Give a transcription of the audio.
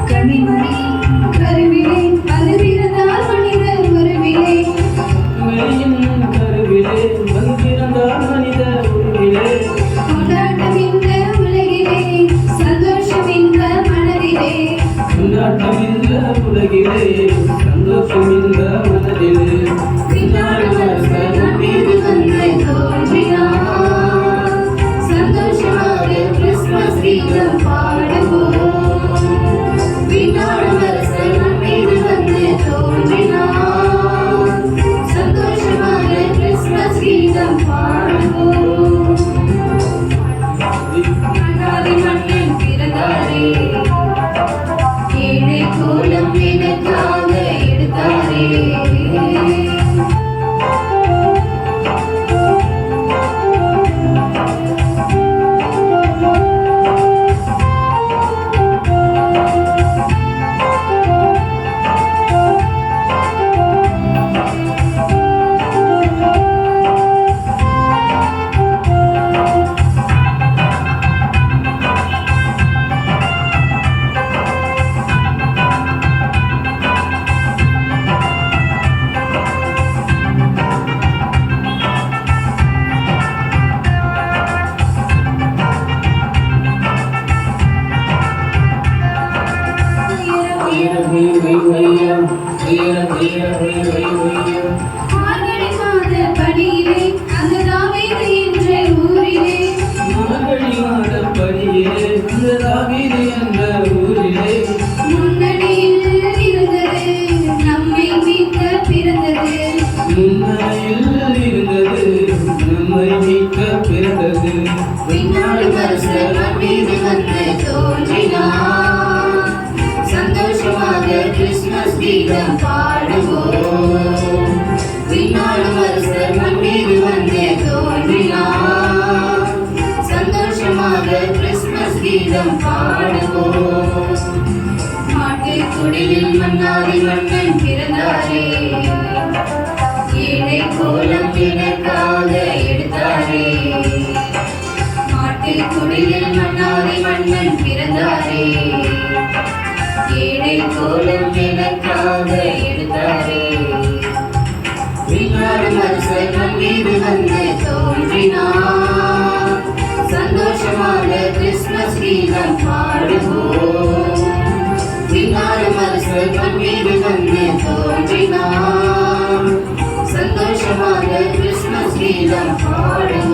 கனிமணி கருவிலே அது பிறந்தால் மனிதர் உருவிலே கொண்டாட்டம் இந்த உலகிலே சந்தோஷம் இந்த மனதிலே பின்னாடு அரசர் நம் மீது வந்து தோன்றினார் சந்தோஷமாக கிறிஸ்துமஸ் கீதம் பாடுவோம் பின்னாடு அரசர் நம் மீது வந்து தோன்றினார் சந்தோஷமாக கிறிஸ்துமஸ் கீதம் பாடுவோம் அனாதை மண்ணில் பிறந்தாரே ஏழை கோலம் எனக்காக எடுத்தாரே மார்கழி மாத பனியிலே அந்த தாவீது என்ற ஊரிலே முன்னணியில் இருந்தது நம்மை மீட்க பிறந்தது பின்னாடு அரசர் நம் மீது வந்து தோன்றினார் சந்தோஷமாக கிறிஸ்துமஸ் கீதம் பாடுவோம் பின்னாடு அரசர் நம் மீது வந்து தோன்றினார் சந்தோஷமாக கிறிஸ்துமஸ் கீதம் பாடுவோம் மாட்டுக் குடிலில் மன்னாதி மன்னன் பிறந்தாரே ஏழை கோலம் எனக்காக எடுத்தாரே மாட்டுக் குடிலில் மன்னாதி மன்னன் பிறந்தாரே ஏழை கோலம் எனக்காக எடுத்தாரே பின்னாடு அரசர் நம் மீது வந்து தோன்றினார் சந்தோஷமாக கிறிஸ்துமஸ் கீதம் பாடுவோம் பின்னாடு அரசர் நம் மீது வந்து தோன்றினார் சந்தோஷமாக கிறிஸ்துமஸ் கீதம் பாடுவோம்